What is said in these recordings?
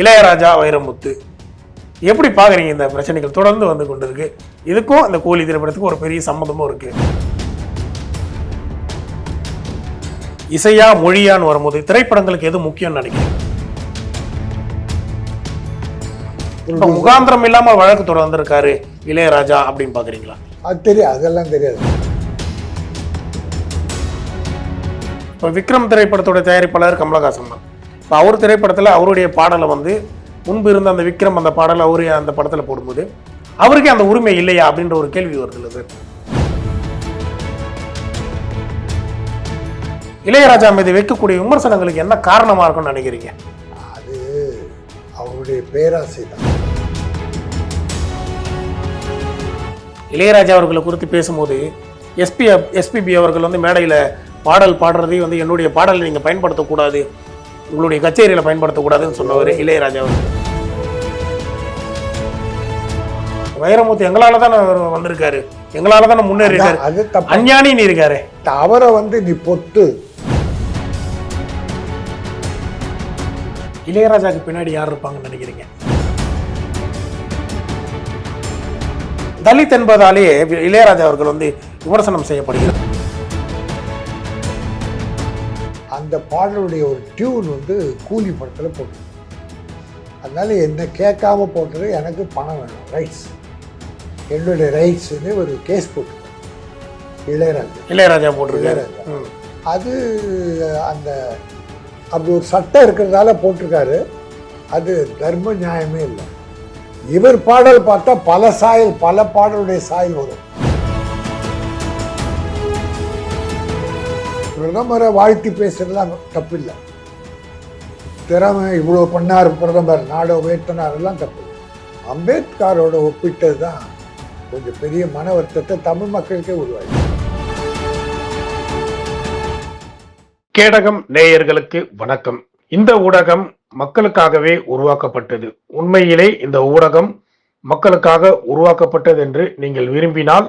இளையராஜா வைரமுத்து எப்படி பார்க்குறீங்க? இந்த பிரச்சனைகள் தொடர்ந்து வந்து கொண்டு இருக்கு. இதுக்கும் அந்த கூலி திரைப்படத்துக்கும் ஒரு பெரிய சம்மந்தமும் இருக்கு. இசையா மொழியான்னு வரும்போது திரைப்படங்களுக்கு எது முக்கியம்னு நினைக்கிறேன்? இப்போ முகாந்திரம் இல்லாம வழக்கு தொடர்ந்துருக்காரு இளையராஜா அப்படின்னு பாக்குறீங்களா? அது தெரியாது, அதெல்லாம் தெரியாது. இப்போ விக்ரம் திரைப்படத்தோட தயாரிப்பாளர் கமலஹாசன் தான். இப்போ அவர் திரைப்படத்தில் அவருடைய பாடலை வந்து முன்பு இருந்த அந்த விக்ரம் அந்த பாடலை அவரு அந்த படத்தில் போடும்போது அவருக்கே அந்த உரிமை இல்லையா அப்படின்ற ஒரு கேள்வி வருது இல்லை சார்? இளையராஜா மீது வைக்கக்கூடிய விமர்சனங்களுக்கு என்ன காரணமா இருக்கும்னு நினைக்கிறீங்க? அது அவருடைய பேராசை தான். இளையராஜா அவர்களை குறித்து பேசும்போது எஸ்பிபி அவர்கள் வந்து மேடையில் பாடல் பாடுறதையும் வந்து என்னுடைய பாடலை நீங்கள் பயன்படுத்தக்கூடாது, உங்களுடைய கச்சேரியில் பயன்படுத்தக்கூடாதுன்னு சொன்னவர் இளையராஜா அவர்கள். வைரமுத்து எங்களால தானே வந்திருக்காரு, எங்களால தானே முன்னேறிருக்காரு, அஞ்ஞானின்னு இருக்காரு. அவரை வந்து நீ பொத்து. இளையராஜாக்கு பின்னாடி யார் இருப்பாங்கன்னு நினைக்கிறீங்க? தலித் என்பதாலே இளையராஜா அவர்கள் வந்து விமர்சனம் செய்யப்படுகிறார். அந்த பாடலுடைய ஒரு டியூன் வந்து கூலி படத்தில் போட்டு, அதனால என்ன கேட்காம போட்டது, எனக்கு பணம் வேணும், ரைட்ஸ், என்னுடைய ரைட்ஸ்ன்னு ஒரு கேஸ் போட்டு இளையராஜா போட்டிருக்காரு. அது அந்த அப்படி ஒரு சட்டம் இருக்கிறதால போட்டிருக்காரு. அது தர்ம நியாயமே இல்லை. இவர் பாடல் பார்த்தா பல பாடலுடைய சாயல் வரும். பிரதமரை வாழ்த்தி பேசுறதுலாம் தப்பில்லை. திறமை இவ்வளோ பண்ணார் பிரதமர், நாடை உயர்த்தினார், எல்லாம் தப்பு. அம்பேத்கரோட ஒப்பிட்டது தான் கொஞ்சம் பெரிய மன வருத்தத்தை தமிழ் மக்களுக்கே உருவாகி. கேடகம் நேயர்களுக்கு வணக்கம். இந்த ஊடகம் மக்களுக்காகவே உருவாக்கப்பட்டது. உண்மையிலே இந்த ஊடகம் மக்களுக்காக உருவாக்கப்பட்டது என்று நீங்கள் விரும்பினால்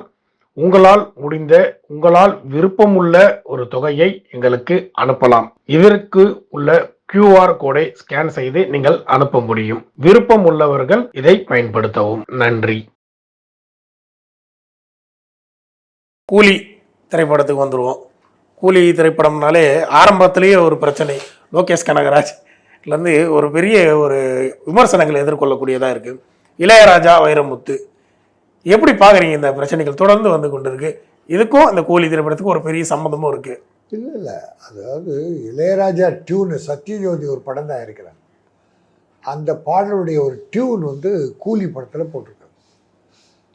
உங்களால் முடிந்த, உங்களால் விருப்பமுள்ள ஒரு தொகையை எங்களுக்கு அனுப்பலாம். இதற்கு உள்ள QR கோடை ஸ்கேன் செய்து நீங்கள் அனுப்ப முடியும். விருப்பம் உள்ளவர்கள் இதை பயன்படுத்தவும். நன்றி. கூலி திரைப்படத்துக்கு வந்துடுவோம். கூலி திரைப்படம்னாலே ஆரம்பத்திலேயே ஒரு பிரச்சனை. லோகேஷ் கனகராஜ்லேருந்து ஒரு பெரிய ஒரு விமர்சனங்களை எதிர்கொள்ளக்கூடியதாக இருக்குது. இளையராஜா வைரமுத்து எப்படி பார்க்குறீங்க? இந்த பிரச்சனைகள் தொடர்ந்து வந்து கொண்டு இருக்கு. இதுக்கும் அந்த கூலி திரைப்படத்துக்கும் ஒரு பெரிய சம்மந்தமும் இருக்குது. இல்லை, அதாவது இளையராஜா டியூனு, சத்யஜோதி ஒரு படம் தான் இருக்கிறாங்க. அந்த பாடலுடைய ஒரு டியூன் வந்து கூலி படத்தில் போட்டிருக்காங்க.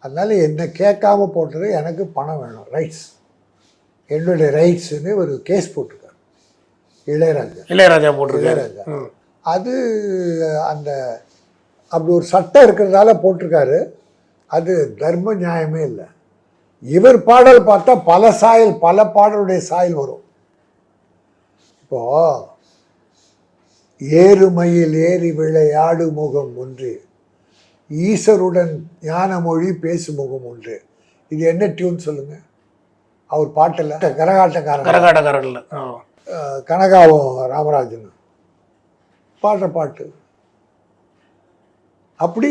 அதனால என்ன கேட்காம போட்டது, எனக்கு பணம் வேணும், ரைட்ஸ், என்னுடைய ரைட்ஸ்ன்னு ஒரு கேஸ் போட்டிருக்காரு இளையராஜா போட்டிருக்காரு. அது அந்த அப்படி ஒரு சட்டம் இருக்கிறதால போட்டிருக்காரு. அது தர்ம நியாயமே இல்லை. இவர் பாடல் பார்த்தா பல பாடலுடைய சாயல் வரும். இப்போ ஏறுமையில் ஏறி விளையாடு முகம் ஒன்று, ஈசருடன் ஞான மொழி பேசு முகம் ஒன்று, இது என்ன டியூன் சொல்லுங்க? அவர் பாட்டில் கரகாட்டக்காரன் கனகாவும் ராமராஜன் பாட்டு. அப்படி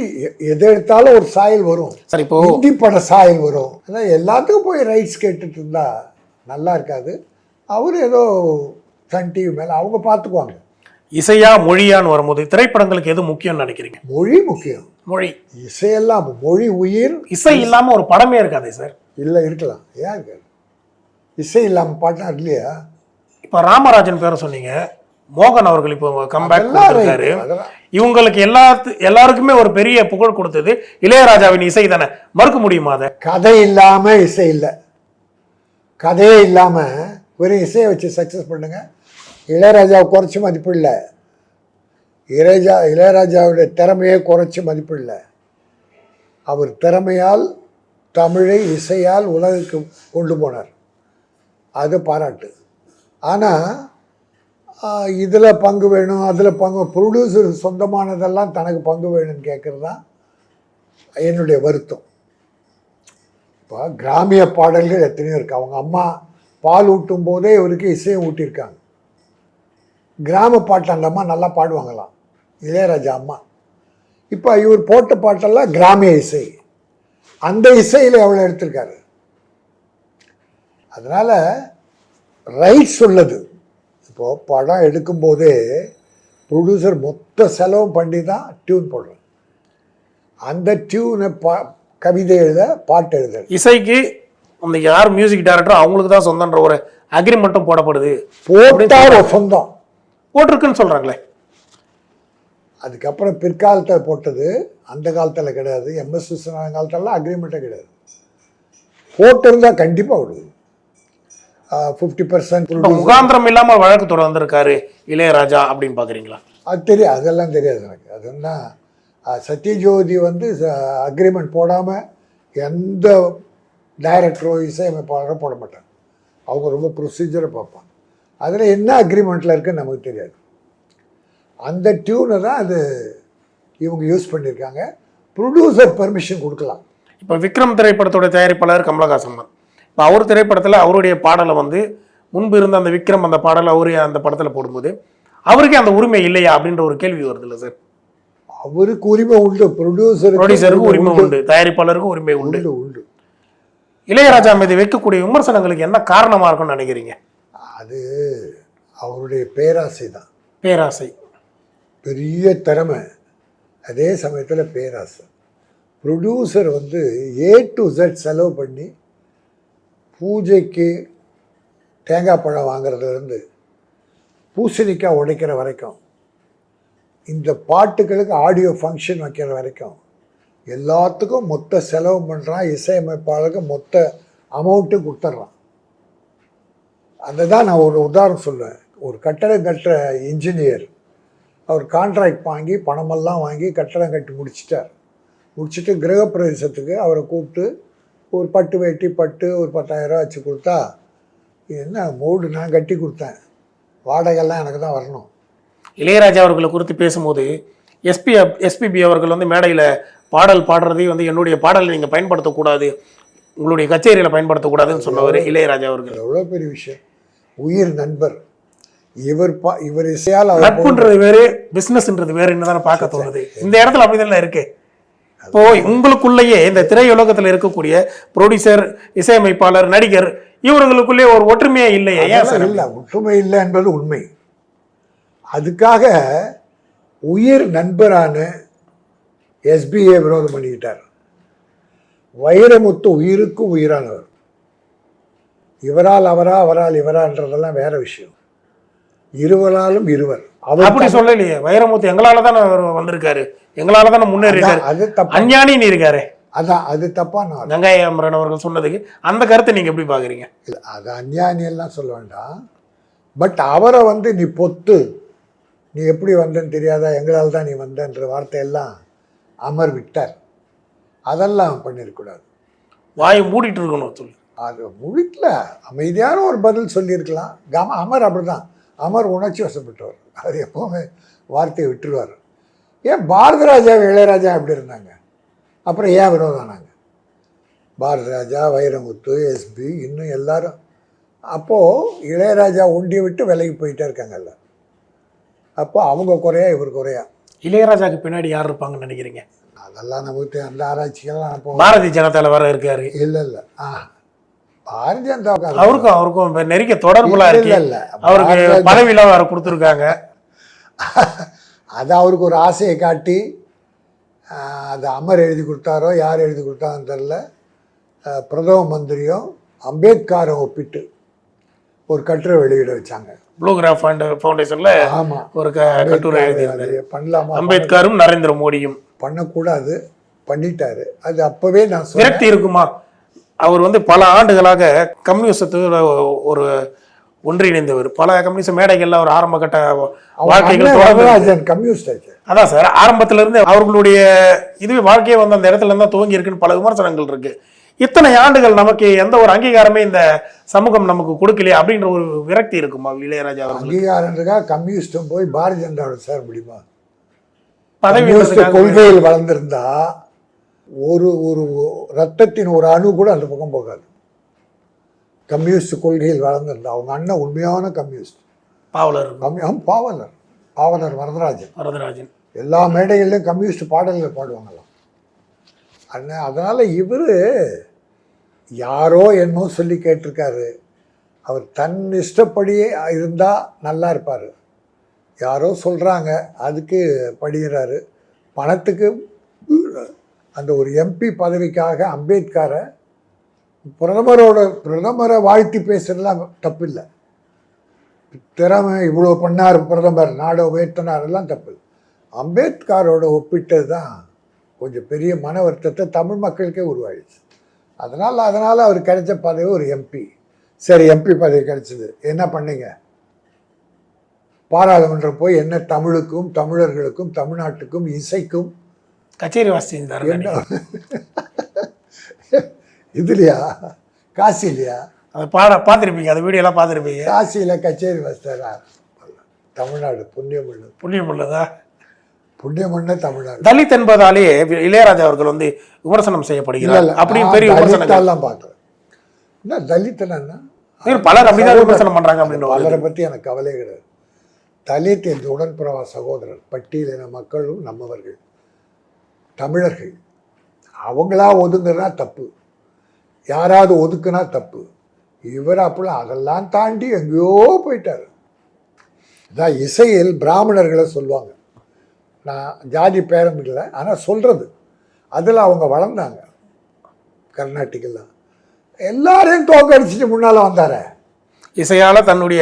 எதை எடுத்தாலும் ஒரு சாயல் வரும். சரி, இப்போ ஹிந்தி பட சாயல் வரும். ஆனால் எல்லாத்துக்கும் போய் ரைட்ஸ் கேட்டுட்டு இருந்தா நல்லா இருக்காது. அவர் ஏதோ சன் டிவி மேலே அவங்க பார்த்துக்குவாங்க. இசையா மொழியான்னு வரும்போது திரைப்படங்களுக்கு எது முக்கியம்னு நினைக்கிறீங்க? மொழி முக்கியம். மொழி, இசையெல்லாம் மொழி உயிர். இசை இல்லாமல் ஒரு படமே இருக்காதே சார்? இல்லை, இருக்கலாம். ஏன் இருக்காது? இசை இல்லாமல் பாட்டினா இல்லையா? இப்போ ராமராஜன் பேரை சொன்னீங்க, மோகன் அவர்கள் இப்போ கம்பேக் இருக்காரு. இவங்களுக்கு எல்லாருக்குமே ஒரு பெரிய புகழ் கொடுத்தது இளையராஜாவின் இசை தானே, மறுக்க முடியுமா? அதை கதை இல்லாம இசை இல்லை, கதையே இல்லாம ஒரு இசையை வச்சு சக்சஸ் பண்ணுங்க. இளையராஜாவை குறைச்சி மதிப்பு இல்லை, இளையராஜாவுடைய திறமையை குறைச்சி மதிப்பு இல்லை. அவர் திறமையால் தமிழை இசையால் உலகுக்கு கொண்டு போனார், அது பாராட்டு. ஆனால் இதில் பங்கு வேணும், அதில் பங்கு, ப்ரொடியூசர் சொந்தமானதெல்லாம் தனக்கு பங்கு வேணும்னு கேட்குறது தான் என்னுடைய வருத்தம். இப்போ கிராமிய பாடல்கள் எத்தனையோ இருக்குது. அவங்க அம்மா பால் ஊட்டும் போதே இவருக்கு இசையை ஊட்டியிருக்காங்க. கிராம பாட்டு அந்த அம்மா நல்லா பாடுவாங்களாம். இளையராஜா அம்மா. இப்போ இவர் போட்ட பாட்டெல்லாம் கிராமிய இசை. அந்த இசையில் எவ்வளோ எடுத்திருக்காரு. அதனால் ரைட்ஸ் உள்ளது. இப்போது படம் எடுக்கும்போதே ப்ரொடியூசர் மொத்த செலவும் பண்ணி தான் டியூன் போடுறாங்க. அந்த டியூனை கவிதை எழுத, பாட்டு எழுத, இசைக்கு அந்த யார் மியூசிக் டைரக்டர் அவங்களுக்கு தான் சொந்தன்ற ஒரு அக்ரிமெண்ட்டும் போடப்படுது. போட்டால் ஒரு சொந்தம் போட்டிருக்குன்னு சொல்கிறாங்களே. அதுக்கப்புறம் பிற்காலத்தில் போட்டது, அந்த காலத்தில் கிடையாது. எம்எஸ் விஸ்வநாதன் காலத்திலலாம் அக்ரிமெண்ட்டே கிடையாது. போட்டிருந்தால் கண்டிப்பாக விடுது. 50% முகாந்திரம் இல்லாமல் வழக்கு தொடர்ந்திருக்காரு இளையராஜா அப்படின்னு பார்க்குறீங்களா? அது தெரியாது, அதெல்லாம் தெரியாது எனக்கு. அதுன்னா சத்யஜோதி வந்து அக்ரிமெண்ட் போடாமல் எந்த டைரக்டரோ இசையமைப்பாளரோ போட மாட்டாங்க. அவங்க ரொம்ப ப்ரொசீஜரை பார்ப்பாங்க. அதில் என்ன அக்ரிமெண்ட்டில் இருக்குன்னு நமக்கு தெரியாது. அந்த டியூனை தான் அது இவங்க யூஸ் பண்ணியிருக்காங்க. ப்ரொடியூசர் பெர்மிஷன் கொடுக்கலாம். இப்போ விக்ரம் திரைப்படத்தோட தயாரிப்பாளர் கமலஹாசன் தான். இப்போ அவர் திரைப்படத்தில் அவருடைய பாடலை வந்து முன்பு இருந்த அந்த விக்ரம் அந்த பாடலை அவரே அந்த படத்தில் போடும்போது அவருக்கே அந்த உரிமை இல்லையா அப்படின்ற ஒரு கேள்வி வருது இல்லை சார்? அவருக்கு உரிமை உண்டு, ப்ரொடியூசருக்கு உரிமை உண்டு, தயாரிப்பாளருக்கும் உரிமை உண்டு. உண்டு. இளையராஜா மீது வைக்கக்கூடிய விமர்சனங்களுக்கு என்ன காரணமாக இருக்கும்னு நினைக்கிறீங்க? அது அவருடைய பேராசை தான். பேராசை பெரிய திறமை, அதே சமயத்தில் பேராசை. ப்ரொடியூசர் வந்து A to Z செலவு பண்ணி பூஜைக்கு தேங்காய் பழம் வாங்குறதுலேருந்து பூசணிக்காய் உடைக்கிற வரைக்கும், இந்த பாட்டுகளுக்கு ஆடியோ ஃபங்க்ஷன் வைக்கிற வரைக்கும் எல்லாத்துக்கும் மொத்த செலவு பண்ணுறான். இசையமைப்பாளருக்கு மொத்த அமௌண்ட்டு கொடுத்துட்றான். அதை தான் நான் ஒரு உதாரணம் சொல்லுவேன். ஒரு கட்டடம் கட்டுற இன்ஜினியர் அவர் கான்ட்ராக்ட் வாங்கி பணமெல்லாம் வாங்கி கட்டடம் கட்டி முடிச்சுட்டு கிரகப்பிரவேசத்துக்கு அவரை கூப்பிட்டு ஒரு பட்டு வேட்டி பட்டு ஒரு 10,000 வச்சு கொடுத்தா, என்ன மோடு நான் கட்டி கொடுத்தேன், வாடகைலாம் எனக்கு தான் வரணும். இளையராஜா அவர்களை குறித்து பேசும்போது எஸ்பிபி அவர்கள் வந்து மேடையில் பாடல் பாடுறதையும் வந்து என்னுடைய பாடலை நீங்கள் பயன்படுத்தக்கூடாது, உங்களுடைய கச்சேரியில் பயன்படுத்தக்கூடாதுன்னு சொன்னவர் இளையராஜா அவர்கள். எவ்வளோ பெரிய விஷயம். உயிர் நண்பர். இவர் இசையால் நட்புன்றது வேறு, பிஸ்னஸ்ன்றது வேறு என்னதானே பார்க்க தோணுது. இந்த இடத்துல அப்படிதான் இருக்கு. இப்போ உங்களுக்குள்ளேயே இந்த திரையுலகத்தில் இருக்கக்கூடிய ப்ரொடியூசர், இசையமைப்பாளர், நடிகர் இவர்களுக்குள்ளே ஒரு ஒற்றுமையே இல்லையே? இல்லை, ஒற்றுமை இல்லை என்பது உண்மை. அதுக்காக உயிர் நண்பரான SBA விரோதம் பண்ணிக்கிட்டார். வைரமுத்து உயிருக்கு உயிரானவர். இவரால் அவரா, அவரால் இவரான்றதெல்லாம் வேற விஷயம். இருவராலும் இருவர். அப்படி சொல்லலையே. வைரமுத்து எங்களால தானே வந்திருக்காரு, எங்களால தானே முன்னேறிருக்காரு, அது தப்பு. அஞ்ஞானின்னு இருக்காரு. அதான் அது தப்பான வெங்காயமரன் அவர்கள் சொன்னதுக்கு அந்த கருத்தை நீங்க எப்படி பாக்குறீங்க? இல்லை, அது அஞ்ஞானி எல்லாம் சொல்ல வேண்டாம். பட் அவரை வந்து நீ பொத்து, நீ எப்படி வந்தேன்னு தெரியாதா, எங்களால் தான் நீ வந்தன்ற வார்த்தையெல்லாம் அமர் விட்டார். அதெல்லாம் பண்ணிருக்கூடாது. வாயை மூடிட்டு இருக்கணும் சொல்லி. அது முடிக்கல, அமைதியான ஒரு பதில் சொல்லியிருக்கலாம். அமர் அப்படிதான். அமர் உணர்ச்சி வசப்பட்டவர். அவர் எப்போவுமே வார்த்தையை விட்டுருவார். ஏன் பாரதிராஜா இளையராஜா எப்படி இருந்தாங்க, அப்புறம் ஏன் விரோதம் ஆனாங்க? பாரதிராஜா, வைரமுத்து, SB இன்னும் எல்லாரும். அப்போது இளையராஜா ஒண்டியை விட்டு விலகி போயிட்டே இருக்காங்கல்ல. அப்போ அவங்க குறையா இவர் குறையா? இளையராஜாக்கு பின்னாடி யார் இருப்பாங்கன்னு நினைக்கிறீங்க? அதெல்லாம் நமக்கு அந்த ஆராய்ச்சிகள்லாம் பாரதிய ஜனதால வர இருக்காரு. இல்லை பாரதிய ஜனதா அவருக்கும் நெருங்கிய தொடர்புல இருக்கு. அவருக்கு பதவியில வர கொடுத்துருக்காங்க. அது அவருக்கு ஒரு ஆசையை காட்டி அது அமர் எழுதி கொடுத்தாரோ யார் எழுதி கொடுத்தாங்கன்னு தெரில. பிரதம மந்திரியும் அம்பேத்கரை ஒப்பிட்டு ஒரு கட்டுரை வெளியிட வச்சாங்க. ப்ளூ கிராஃப் ஃபவுண்டேஷன்ல ஆமாம், ஒரு கட்டுரை எழுதி பண்ணலாமா? அம்பேத்கரும் நரேந்திர மோடியும் பண்ணக்கூடாது, பண்ணிட்டாரு. அது அப்பவே நான் விரக்தி இருக்குமா? அவர் வந்து பல ஆண்டுகளாக கம்யூனிஸ்டத்துல ஒரு ஒன்றிணைந்தவர். பல கம்யூனிஸ்ட் மேடைகள்ல ஒரு ஆரம்ப கட்ட வாழ்க்கைகள் கம்யூனிஸ்ட் ஆச்சு. அதான் சார், ஆரம்பத்துல இருந்து அவர்களுடைய இதுவே வாழ்க்கையே வந்து அந்த இடத்துல இருந்தா துவங்கி இருக்குன்னு பல விமர்சனங்கள் இருக்கு. இத்தனை ஆண்டுகள் நமக்கு எந்த ஒரு அங்கீகாரமே இந்த சமூகம் நமக்கு கொடுக்கலையே அப்படின்ற ஒரு விரக்தி இருக்குமா இளையராஜா? அங்கீகாரத்துக்காக கம்யூனிஸ்டும் போய் பாரதிய ஜனதாவோட சேர முடியுமா? பதவி கொள்கையில் வளர்ந்திருந்தா ஒரு ஒரு ரத்தத்தின் ஒரு அணு கூட அந்த பக்கம் போகாது. கம்யூனிஸ்ட் கொள்கையில் வளர்ந்திருந்தா அவங்க அண்ணன் உண்மையான கம்யூனிஸ்ட். பாவலர் பாவலர் வரதராஜன். எல்லா மேடைகள்லையும் கம்யூனிஸ்ட் பாடல்கள் பாடுவாங்களாம். அதனால் இவர் யாரோ என்னமோ சொல்லி கேட்டிருக்காரு. அவர் தன் இஷ்டப்படியே இருந்தால் நல்லா இருப்பார். யாரோ சொல்கிறாங்க அதுக்கு படிக்கிறாரு. பணத்துக்கு அந்த ஒரு எம்பி பதவிக்காக அம்பேத்கரை பிரதமரை வாழ்த்தி பேசுறதுலாம் தப்பில்லை. திறமை இவ்வளோ பண்ணார் பிரதமர், நாடை உயர்த்தினார் எல்லாம் தப்பு. அம்பேத்கரோட ஒப்பிட்டது தான் கொஞ்சம் பெரிய மன வருத்தத்தை தமிழ் மக்களுக்கே உருவாயிடுச்சு. அதனால் அவர் கிடைச்ச பதவி ஒரு எம்பி. சரி, எம்பி பதவி கிடைச்சிது, என்ன பண்ணீங்க? பாராளுமன்றம் போய் என்ன தமிழுக்கும் தமிழர்களுக்கும் தமிழ்நாட்டுக்கும் இசைக்கும் கச்சேரி வாசிச்சிருந்தார். என்ன இதுலையா, காசிலையா? அதை பார்த்துருப்பீங்க, அந்த வீடியோலாம் பார்த்துருப்பீங்க. காசியில் கச்சேரி வாசித்தாரா? தமிழ்நாடு புண்ணியம் உள்ளதா? புண்ணியம் பண்ண தமிழ்நாடு. தலித் என்பதாலே இளையராஜா அவர்கள் வந்து விமர்சனம் செய்யப்படுகிறார். அப்படின்னு பெரிய விமர்சனம் பார்த்தேன். என்ன தலித்தனா? பலர் அப்படிதான் விமர்சனம் பண்றாங்க. அப்படின்னு பலரை பற்றி எனக்கு கவலை கிடையாது. தலித் என்ற உடன்பிறவா சகோதரர், பட்டியலின மக்களும் நம்மவர்கள், தமிழர்கள். அவங்களா ஒதுங்குனா தப்பு, யாராவது ஒதுக்குனா தப்பு. இவர் அப்படிலாம் அதெல்லாம் தாண்டி எங்கேயோ போயிட்டார். இதான் இசையில் பிராமணர்களை சொல்லுவாங்க. நான் ஜாதி பேரம் இல்லை, ஆனால் சொல்கிறது அதில் அவங்க வளர்ந்தாங்க. கர்நாட்டிக்கெல்லாம் எல்லாரையும் தோக்கடிச்சிட்டு முன்னால் வந்தார. இசையால தன்னுடைய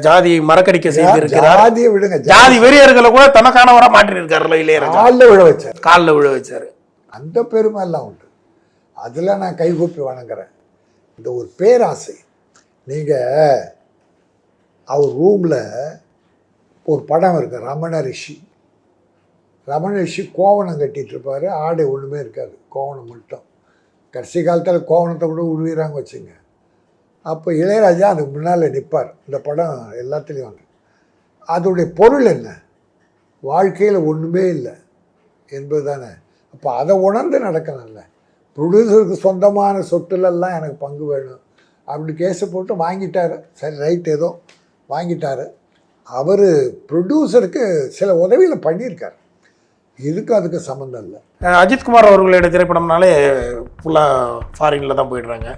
ஜாதியை மறக்கடிக்க செய்திருக்கிறார். ஜாதியை விடுங்க, ஜாதி வெறியர்களை கூட தனக்கானவராக மாற்றி இருக்காருல்ல இளையராஜா. காலில் விழ வச்சார். அந்த பெருமை எல்லாம் உண்டு. அதில் நான் கைகூப்பி வணங்குறேன். இந்த ஒரு பேராசை. நீங்கள் அவர் ரூமில் ஒரு படம் இருக்கு, ரமண ரிஷி கோவணம் கட்டிகிட்டு இருப்பார். ஆடை ஒன்றுமே இருக்காது, கோவணம் மட்டும். கடைசி காலத்தில் கோவணத்தை கூட உருவிறாங்க வச்சுங்க. அப்போ இளையராஜா அதுக்கு முன்னால் நிற்பார். இந்த படம் எல்லாத்துலேயும் வந்து அதோடைய பொருள் என்ன? வாழ்க்கையில் ஒன்றுமே இல்லை என்பது தானே. அப்போ அதை உணர்ந்து நடக்கணும்ல. ப்ரொடியூசருக்கு சொந்தமான சொத்துலெல்லாம் எனக்கு பங்கு வேணும் அப்படி கேஸை போட்டு வாங்கிட்டார். சரி, ரைட், ஏதோ வாங்கிட்டார். அவர் ப்ரொடியூசருக்கு சில உதவியில் பண்ணியிருக்கார். இதுக்கு அதுக்கு சம்மந்தம் இல்லை. அஜித்குமார் அவர்களுடைய திரைப்படம்னாலே ஃபுல்லாக ஃபாரினில் தான் போயிடுறாங்க,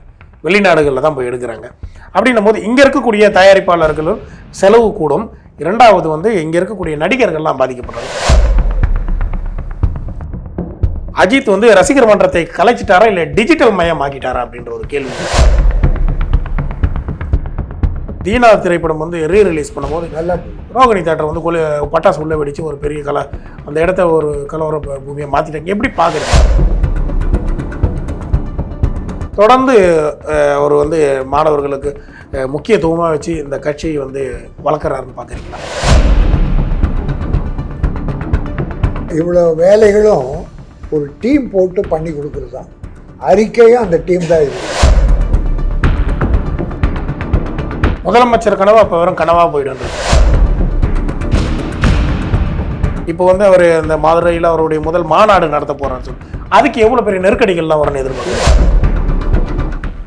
வெளிநாடுகளில் தான் போய் எடுக்கிறாங்க. அப்படின்னும் போது இங்கே இருக்கக்கூடிய தயாரிப்பாளர்களும் செலவு கூடும். இரண்டாவது வந்து இங்கே இருக்கக்கூடிய நடிகர்கள்லாம் பாதிக்கப்படுறாங்க. அஜித் வந்து ரசிகர் மன்றத்தை கலைச்சிட்டாரா இல்லை டிஜிட்டல் மயம் ஆக்கிட்டாரா அப்படின்ற ஒரு கேள்வி. தீனா திரைப்படம் வந்து ரீரிலீஸ் பண்ணும்போது நல்லா ரோகிணி தேட்டர் வந்து பட்டாசு உள்ள வெடிச்சு ஒரு பெரிய அந்த இடத்த ஒரு கலவர பூமியை மாற்றிட்டாங்க. எப்படி பார்க்குறீங்க? தொடர்ந்து அவர் வந்து மாணவர்களுக்கு முக்கியத்துவமாக வச்சு இந்த கட்சியை வந்து வளர்க்குறாருன்னு பார்க்குறீங்களா? இவ்வளோ வேலைகளும் ஒரு டீம் போட்டு பண்ணி கொடுக்குறது தான். அறிக்கையும் அந்த டீம் தான் இருக்கு. முதலமைச்சர் கனவா இப்போ வெறும் கனவாக போயிடும். இப்போ வந்து அவர் இந்த மதுரையில் அவருடைய முதல் மாநாடு நடத்த போகிறான்னு சொல்லி அதுக்கு எவ்வளோ பெரிய நெருக்கடிகள்லாம் வரும்னு எதிர்பார்க்குறேன்.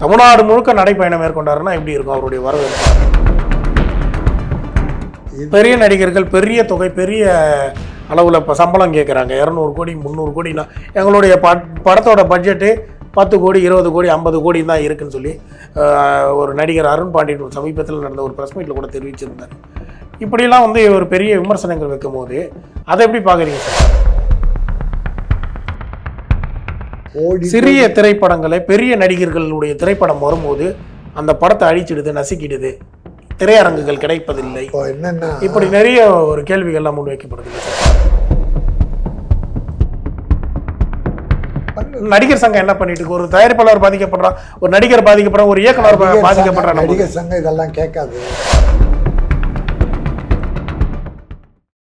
தமிழ்நாடு முழுக்க நடைப்பயணம் மேற்கொண்டாருன்னா எப்படி இருக்கும் அவருடைய வரவேற்பு? பெரிய நடிகர்கள் பெரிய தொகை, பெரிய அளவில் இப்போ சம்பளம் கேட்குறாங்க. 200 கோடி 300 கோடினா எங்களுடைய படத்தோட பட்ஜெட்டு 10 கோடி 20 கோடி 50 கோடி தான் இருக்குன்னு சொல்லி ஒரு நடிகர் அருண் பாண்டியன் சமீபத்தில் நடந்த ஒரு ப்ரெஸ் மீட்டில் கூட தெரிவிச்சிருந்தார். இப்படிலாம் வந்து ஒரு பெரிய விமர்சனங்கள் வைக்கும் போது அதை எப்படி பார்க்குறீங்க சார்? சிறிய திரைப்படங்களை பெரிய நடிகர்களுடைய திரைப்படம் வரும்போது அந்த படத்தை அழிச்சிடுது, நசுக்கிடுது, திரையரங்குகள் கிடைப்பதில்லை, என்னன்னா இப்படி நிறைய ஒரு கேள்விகள்லாம் முன்வைக்கப்படுது. நடிகர் சங்கம் என்ன பண்ணிட்டு இருக்கு? ஒரு தயாரிப்பாளர் பாதிக்கப்படுறான், ஒரு நடிகர் பாதிக்கப்படுறான், ஒரு இயக்குனர் பாதிக்கப்படுறான். நடிகர் சங்கம் இதெல்லாம் கேட்காது.